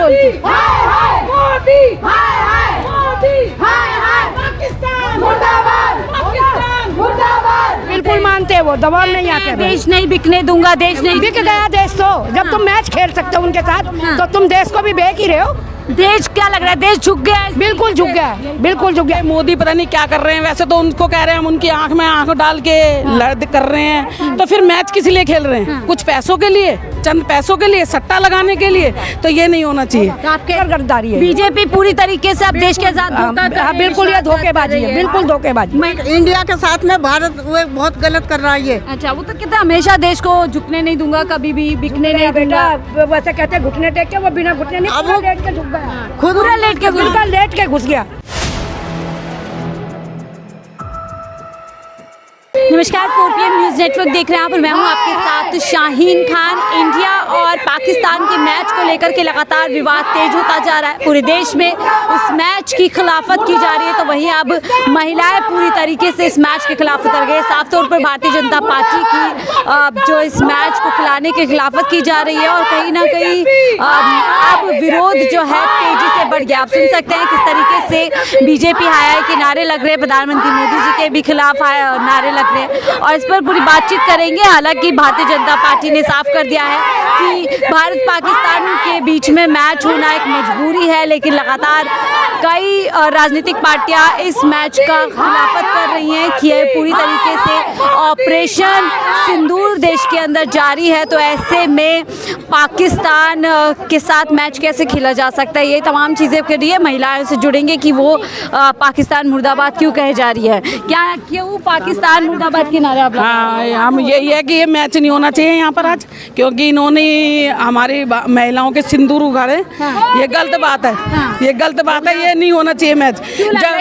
उनकी। मोदी मोदी पाकिस्तान मुर्दाबाद, पाकिस्तान मुर्दाबाद। बिल्कुल मानते हैं वो, दबाव नहीं आते। देश नहीं बिकने दूंगा, देश नहीं बिक गया देश तो। जब तुम मैच खेल सकते हो उनके साथ तो तुम देश को भी बेच ही रहे हो। देश क्या लग रहा है, देश झुक गया है? बिल्कुल झुक गया है, बिल्कुल झुक गया है। मोदी पता नहीं क्या कर रहे हैं। वैसे तो उनको कह रहे हैं हम उनकी आंख में आंख डाल के लड़ कर रहे हैं, तो फिर मैच किस लिए खेल रहे हैं? कुछ पैसों के लिए, चंद पैसों के लिए, सट्टा लगाने के लिए। तो ये नहीं होना चाहिए। आपके गद्दारी है। बीजेपी पूरी तरीके से अब देश के साथ धोखा कर रही है, बिल्कुल ये धोखेबाजी है, बिल्कुल धोखेबाजी। इंडिया के साथ में भारत वो बहुत गलत कर रहा है ये। अच्छा, वो तो कहते हैं हमेशा देश को झुकने नहीं दूंगा, कभी भी बिकने नहीं दूंगा। बेटा वैसे कहते हैं घुटने टेक के, वो बिना घुटने नहीं, अब पूरा वो लेट के झुक गया। खुद पूरा लेट के बिल्कुल लेट के घुस गया। नमस्कार, 4PM न्यूज नेटवर्क देख रहे हैं आप और मैं हूं आपके साथ शाहीन खान। इंडिया और पाकिस्तान के मैच को लेकर के लगातार विवाद तेज होता जा रहा है। पूरे देश में इस मैच की खिलाफत की जा रही है, तो वहीं अब महिलाएं पूरी तरीके से इस मैच के खिलाफ उतर गए। साफ तौर पर भारतीय जनता पार्टी की जो इस मैच को खिलाने के खिलाफत की जा रही है और कहीं ना कहीं अब विरोध जो है तेजी से बढ़ गया। आप सुन सकते हैं किस तरीके से बीजेपी हाय के नारे लग रहे हैं, प्रधानमंत्री मोदी जी के भी खिलाफ नारे लग रहे हैं और इस पर पूरी बातचीत करेंगे। हालांकि भारतीय जनता पार्टी ने साफ कर दिया है कि भारत पाकिस्तान के बीच में मैच होना एक मजबूरी है, लेकिन लगातार कई राजनीतिक पार्टियां इस मैच का खिलाफत कर रही हैं कि पूरी तरीके से ऑपरेशन सिंदूर देश के अंदर जारी है। तो ऐसे में पाकिस्तान के साथ मैच कैसे खेला जा सकता है, ये तमाम चीज़ें कर रही है। महिलाओं से जुड़ेंगे कि वो पाकिस्तान मुर्दाबाद क्यों कहे जा रही है, क्यों पाकिस्तान मुर्दाबाद के नारे आप? हाँ, हम यही है कि ये मैच नहीं होना चाहिए यहाँ पर आज, क्योंकि इन्होंने हमारी महिलाओं के सिंदूर उगाड़े। ये गलत बात है, ये गलत बात है, ये नहीं होना चाहिए मैच।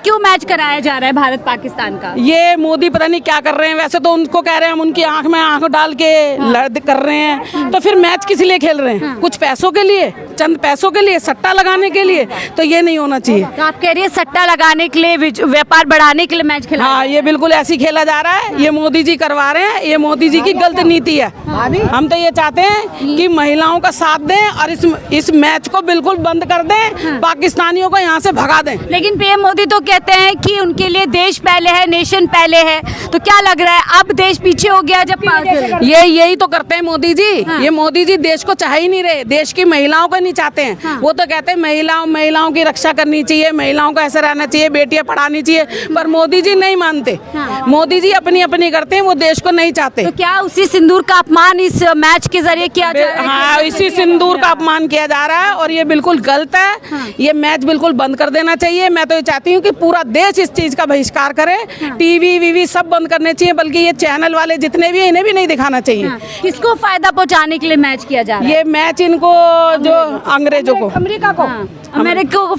क्यों मैच कराया जा रहा है भारत पाकिस्तान का? ये मोदी पता नहीं क्या कर रहे हैं। वैसे तो उनको कह रहे हैं हम उनकी आंख में आंख डाल के लड़ कर रहे हैं, तो फिर मैच किस लिए खेल रहे हैं? कुछ पैसों के लिए, चंद पैसों के लिए, सट्टा लगाने के लिए। तो ये नहीं होना चाहिए। तो आप कह रही है सट्टा लगाने के लिए, व्यापार बढ़ाने के लिए मैच खेला? हाँ, ये बिल्कुल ऐसे ही खेला जा रहा है। ये मोदी जी करवा रहे हैं, ये मोदी जी की गलत नीति है। हम तो ये चाहते हैं कि महिलाओं का साथ दें और इस मैच को बिल्कुल बंद कर दें, पाकिस्तानियों को यहाँ से भगा दें। लेकिन पीएम मोदी तो कहते हैं कि उनके लिए देश पहले है, नेशन पहले है। तो क्या लग रहा है अब देश पीछे हो गया? जब यही तो करते हैं मोदी जी। ये मोदी जी देश को चाह ही नहीं रहे, देश की महिलाओं को नहीं चाहते हैं। वो तो कहते हैं महिलाओं की रक्षा करनी चाहिए, महिलाओं को ऐसे रहना चाहिए, बेटियां पढ़ानी चाहिए, पर मोदी जी नहीं मानते। मोदी जी अपनी अपनी करते हैं, वो देश को नहीं चाहते। तो क्या उसी सिंदूर का अपमान इस मैच के जरिए किया जा रहा है? हाँ, इसी सिंदूर का अपमान किया जा रहा है और ये बिल्कुल गलत है। ये मैच बिल्कुल बंद कर देना चाहिए। मैं तो ये चाहती हूँ कि पूरा देश इस चीज का बहिष्कार करे। टीवी वीवी सब बंद करने चाहिए, बल्कि ये चैनल वाले जितने भी हैं इन्हें भी नहीं दिखाना चाहिए। किसको फायदा पहुँचाने के लिए मैच किया जा रहा है? ये मैच इनको जो अंग्रेजों को, अमेरिका को, अमेरिका को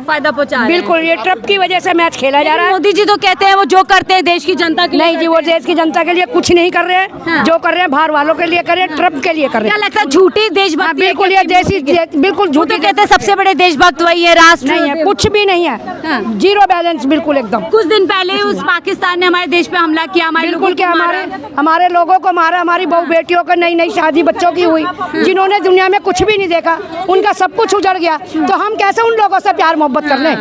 फायदा पहुँचा। बिल्कुल ये ट्रम्प की वजह से मैच खेला जा रहा है। मोदी जी तो कहते हैं वो जो करते हैं देश की जनता के लिए। नहीं जी, वो देश की जनता के लिए कुछ नहीं कर रहे हैं। जो कर रहे हैं बाहर वालों के लिए कर रहे हैं, ट्रम्प के लिए कर रहे क्या हैं। लगता है झूठी देशभक्ति? बिल्कुल ये देश बिल्कुल वो झूठी तो कहते हैं सबसे बड़े देशभक्त वही है, राष्ट्र नहीं है, कुछ भी नहीं है। जीरो बैलेंस बिल्कुल एकदम। कुछ दिन पहले उस पाकिस्तान ने हमारे देश पे हमला किया, हमारे बिल्कुल क्या हमारे लोगों को मारा, हमारी बहू बेटियों को नई शादी बच्चों की हुई, जिन्होंने दुनिया में कुछ भी नहीं देखा, उनका सब कुछ उजड़ गया। तो हम कैसे उन लोगों से प्यार मोहब्बत कर लें?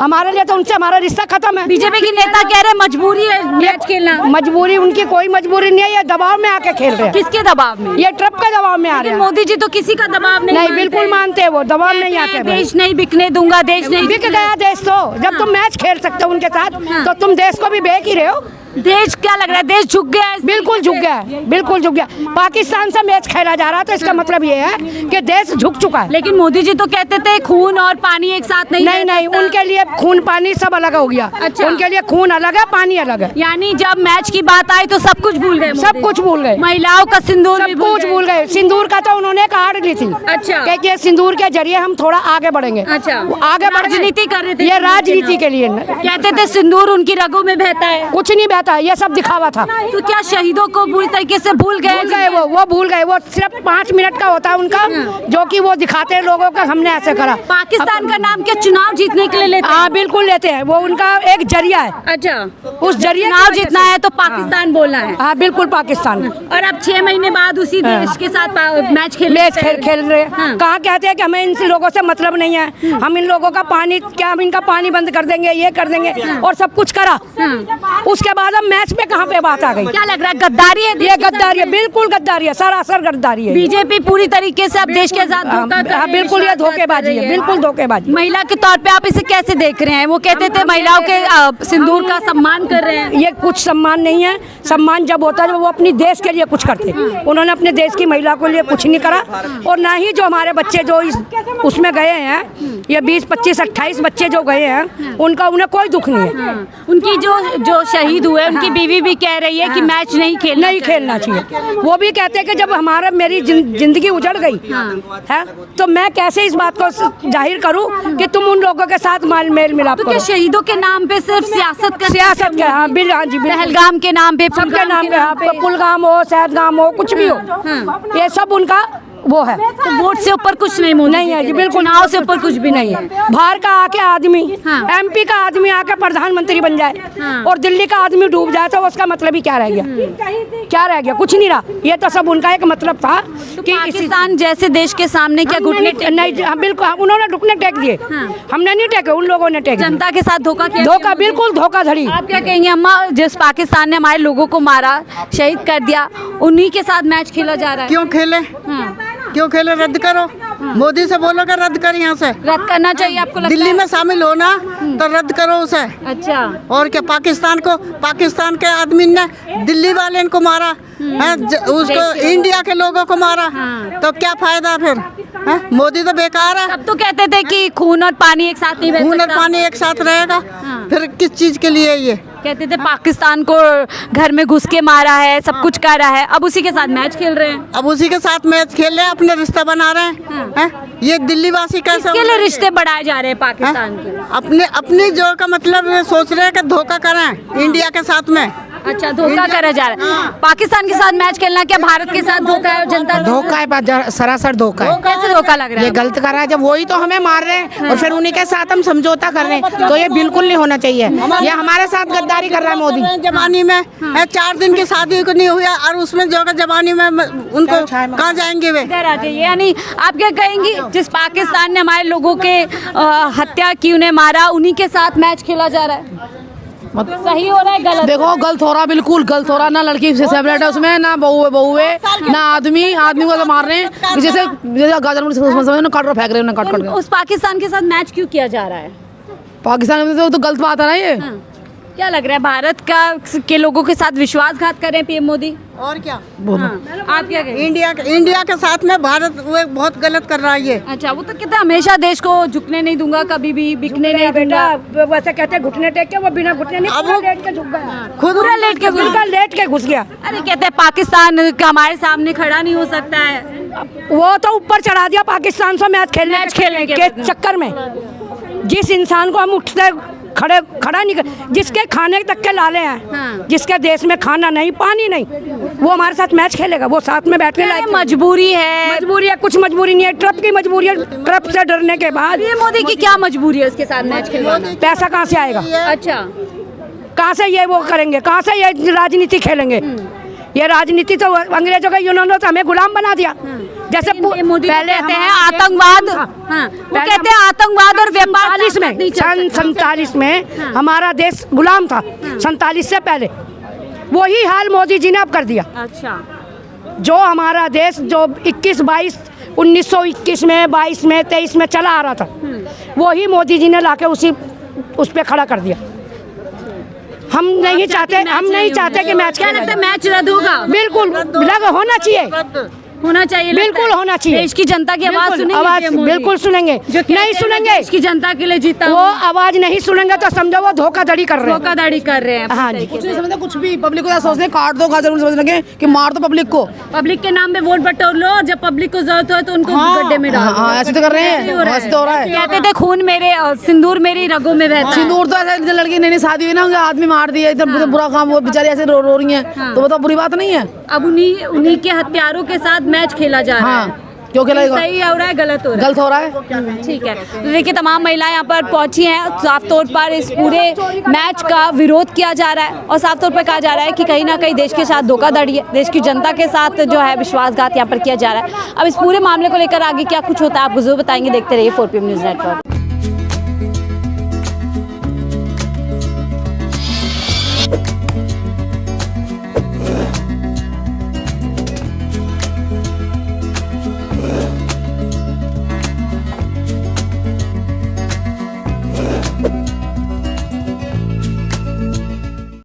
हमारे लिए तो उनसे हमारा रिश्ता खत्म है। बीजेपी के नेता कह रहे हैं मजबूरी है मैच खेलना। मजबूरी उनकी कोई मजबूरी नहीं है, ये दबाव में आके खेल रहे हैं। किसके दबाव में? ये ट्रम्प के दबाव में आ रहे हैं। मोदी जी तो किसी का दबाव नहीं बिल्कुल मानते हैं वो, दबाव नहीं आते। देश नहीं बिकने दूंगा, देश नहीं बिक गया देश तो। जब तुम मैच खेल सकते हो उनके साथ तो तुम देश को भी बेच ही रहे हो। देश क्या लग रहा है, देश झुक गया है? बिल्कुल झुक गया है, बिल्कुल झुक गया। पाकिस्तान से मैच खेला जा रहा है तो इसका मतलब ये है कि देश झुक चुका है। लेकिन मोदी जी तो कहते थे खून और पानी एक साथ नहीं उनके लिए खून पानी सब अलग हो गया। अच्छा। उनके लिए खून अलग है, पानी अलग है। यानी जब मैच की बात आई तो सब कुछ भूल गए, सब कुछ भूल गए, महिलाओं का सिंदूर सब कुछ भूल गए। सिंदूर का तो उन्होंने कार्ड ली थी। अच्छा। क्योंकि सिंदूर के जरिए हम थोड़ा आगे बढ़ेंगे। अच्छा। आगे राजनीति कर रहे थे, ये राजनीति के लिए कहते थे सिंदूर उनकी रगों में बहता है। कुछ नहीं बहता था, ये सब दिखावा था। तो क्या शहीदों को पूरी तरीके से भूल गए? वो भूल गए। वो सिर्फ 5 मिनट का होता है उनका, जो कि वो दिखाते हैं लोगों का हमने ऐसे करा। पाकिस्तान का नाम क्या चुनाव जीतने के लिए लेते हैं? हाँ बिल्कुल लेते हैं, वो उनका एक जरिया है। अच्छा, उस जरिए चुनाव जीतना है तो पाकिस्तान बोलना है। हाँ बिल्कुल पाकिस्तान। और अब 6 महीने बाद उसी देश के साथ मैच खेल रहे हैं। कहाँ कहते हैं कि हमें इन लोगों से मतलब नहीं है, हम इन लोगों का पानी, क्या हम इनका पानी बंद कर देंगे, ये कर देंगे, और सब कुछ करा। उसके बाद अब मैच में कहाँ पे बात आ गई? क्या लग रहा है गद्दारी है? ये गद्दारी है, बिल्कुल गद्दारी है, सरासर गद्दारी है। बीजेपी पूरी तरीके से अब देश के साथ धोखा कर रही है, बिल्कुल ये धोखेबाजी है, बिल्कुल धोखेबाजी। महिला के तौर पे आप इसे कैसे देख रहे हैं? वो कहते थे महिलाओं के सिंदूर का सम्मान कर रहे हैं। ये कुछ सम्मान नहीं है। सम्मान जब होता है जब वो अपनी देश के लिए कुछ करते। उन्होंने अपने देश की महिला के लिए कुछ नहीं करा, और ना ही जो हमारे बच्चे जो उसमें गए हैं, ये 20, 25, 28 बच्चे जो गए हैं, उनका उन्हें कोई दुख नहीं है। उनकी जो शहीद हुए उनकी बीवी भी कह रही है कि मैच नहीं खेलना चाहिए। वो भी कहते हैं कि जब हमारा मेरी जिंदगी उजड़ गई है, तो मैं कैसे इस बात को जाहिर करूं कि तुम उन लोगों के साथ मेल मिलाप करो। शहीदों के नाम पे सिर्फ सियासत का हाँ जी, पहलगाम के नाम पे, सबके नाम पे, पुलगाम हो, सहदगाम हो, कुछ भी हो, ये सब उनका वो है। तो वोट से ऊपर कुछ नहीं है जी, बिल्कुल चुनाव से ऊपर कुछ भी नहीं है। बाहर का आके आदमी, MP का आदमी आके प्रधानमंत्री बन जाए और दिल्ली का आदमी डूब जाए, तो उसका मतलब ही क्या रह गया? क्या रह गया? कुछ नहीं रहा। ये तो सब उनका एक मतलब था कि पाकिस्तान जैसे देश के सामने क्या घुटने नहीं, बिल्कुल उन्होंने घुटने टेक दिए, हमने नहीं टेके, उन लोगों ने टेक। जनता के साथ धोखा किया। धोखा, बिल्कुल धोखाधड़ी। आप क्या कहेंगे अम्मा, जिस पाकिस्तान ने हमारे लोगों को मारा, शहीद कर दिया, उन्हीं के साथ मैच खेला जा रहा है? क्यों खेले? क्यों खेले? रद्द करो, मोदी से बोलो कि रद्द कर, यहाँ से रद्द करना चाहिए आपको लगता दिल्ली है? में शामिल होना तो रद्द करो उसे। अच्छा, और क्या पाकिस्तान के आदमी ने दिल्ली वाले को मारा है, उसको इंडिया के लोगों को मारा, तो क्या फायदा फिर? है? मोदी तो बेकार है। अब तो कहते थे कि खून और पानी एक साथ नहीं बह खून और सकता। पानी एक साथ रहेगा, फिर किस चीज के लिए ये? कहते थे पाकिस्तान को घर में घुस के मारा है, सब कुछ कर रहा है, अब उसी के साथ मैच खेल रहे हैं। अब उसी के साथ मैच खेल रहे हैं, अपने रिश्ता बना रहे हैं। हैं? ये दिल्ली वासी कैसे? इसके लिए रिश्ते बढ़ाए जा रहे हैं पाकिस्तान के। अपनी जो का मतलब सोच रहे हैं कि धोखा करें इंडिया के साथ में। अच्छा, धोखा करा जा रहा है। पाकिस्तान के साथ मैच खेलना क्या भारत के साथ धोखा है? जनता धोखा है, सरासर धोखा है। कैसे धोखा लग रहा है? ये गलत कर रहा है, जब वही तो हमें मार रहे हैं और फिर उन्हीं के साथ हम समझौता कर रहे हैं, तो ये बिल्कुल नहीं होना चाहिए। ये हमारे साथ गद्दारी कर रहा है मोदी। जवानी में 4 दिन की शादी को नहीं हुआ, और उसमें जो जवानी में उनको कहाँ जाएंगे वे? इधर आ जाइए। यानी आप क्या कहेंगी, जिस पाकिस्तान ने हमारे लोगों के हत्या की, उन्हें मारा, उन्हीं के साथ मैच खेला जा रहा है? सही हो रहा है गलत? देखो गलत हो रहा, बिल्कुल गलत हो रहा। ना लड़की से सेपरेट है उसमें, ना बहू है, ना आदमी को तो मार रहे हैं, जैसे गाजर में काट फेंक रहे हैं, काट के। उस पाकिस्तान के साथ मैच क्यों किया जा रहा है? पाकिस्तान में तो गलत बात है ना ये। क्या लग रहा है, भारत के लोगों के साथ विश्वासघात कर रहे हैं PM मोदी? और क्या? आप क्या कहेंगे? इंडिया के साथ में भारत वो बहुत गलत कर रहा है ये। अच्छा, वो तो कहते हैं हमेशा देश को झुकने नहीं दूंगा, कभी भी बिकने नहीं दूंगा। वैसे कहते हैं घुटने टेक के, वो बिना घुटने नहीं, पूरा लेट के झुक गया, खुद पूरा लेट के घुस गया। अरे कहते हैं पाकिस्तान हमारे सामने खड़ा नहीं हो सकता है। वो तो ऊपर चढ़ा दिया पाकिस्तान से मैच खेलने के चक्कर में। जिस इंसान को हम उठते खड़ा नहीं कर, जिसके खाने तक के लाले हैं, जिसके देश में खाना नहीं, पानी नहीं, वो हमारे साथ मैच खेलेगा? वो साथ में बैठने लायक? मजबूरी है, कुछ मजबूरी नहीं है, ट्रम्प की मजबूरी है। ट्रम्प से डरने के बाद ये मोदी की क्या मजबूरी है उसके साथ मैच खेलवाना? पैसा कहाँ से आएगा? अच्छा, कहाँ से ये वो करेंगे? कहाँ से ये राजनीति खेलेंगे? ये राजनीति तो अंग्रेजों का, उन्होंने तो हमें गुलाम बना दिया। जैसे मोदी पहले कहते हैं आतंकवाद, वो कहते हैं आतंकवाद और व्यापार। 47 में हमारा देश गुलाम था, 47 से पहले। वही हाल मोदी जी ने अब कर दिया। अच्छा, जो हमारा देश जो 1921 में, 22 में, 23 में चला आ रहा था, वही मोदी जी ने लाके उस पे खड़ा कर दिया। हम नहीं चाहते कि मैच क्या लगता है मैच रद्द होगा? बिल्कुल होना चाहिए, होना चाहिए, लगता बिल्कुल है। होना चाहिए। देश की जनता की आवाज बिल्कुल, सुनेंगे आवाज PM मोदी? बिल्कुल सुनेंगे। जो कहते नहीं हैं, सुनेंगे देश की जनता के लिए जीता वो आवाज नहीं सुनेंगे तो समझो वो धोखाधड़ी कर रहे हैं। धोखाधड़ी कर रहे हैं। हाँ जी। कुछ नहीं समझते कुछ भी पब्लिक को सोचते हैं काट दो गाजर समझ लगे कि मार दो पब्लिक को। पब्लिक के नाम पे वोट बटोर लो और जब पब्लिक को जरूरत हो तो उनको गड्ढे में डाल दो। हाँ ऐसे तो कर रहे ऐसे हैं, ऐसे तो हो रहा है। कहते थे खून मेरे सिंदूर मेरी रगों में बहता है। सिंदूर तो ऐसा लड़की नई शादी हुई ना उनका आदमी मार दिया इतना बुरा काम, वो बेचारी ऐसे रो रही हैं तो बताओ बुरी बात नहीं है। अब उन्हीं के हथियारों के साथ मैच खेला जा रहा है। हाँ क्यों खेलेगा, सही हो रहा है गलत हो रहा है? गलत हो रहा है। ठीक है, तो देखिए तमाम महिलाएं यहाँ पर पहुंची हैं। साफ तौर पर इस पूरे मैच का विरोध किया जा रहा है और साफ तौर पर कहा जा रहा है कि कहीं ना कहीं देश के साथ धोखाधड़ी है, देश की जनता के साथ जो है विश्वासघात यहाँ पर किया जा रहा है। अब इस पूरे मामले को लेकर आगे क्या कुछ होता है आपको जरूर बताएंगे। देखते रहिए 4PM न्यूज़ नेटवर्क।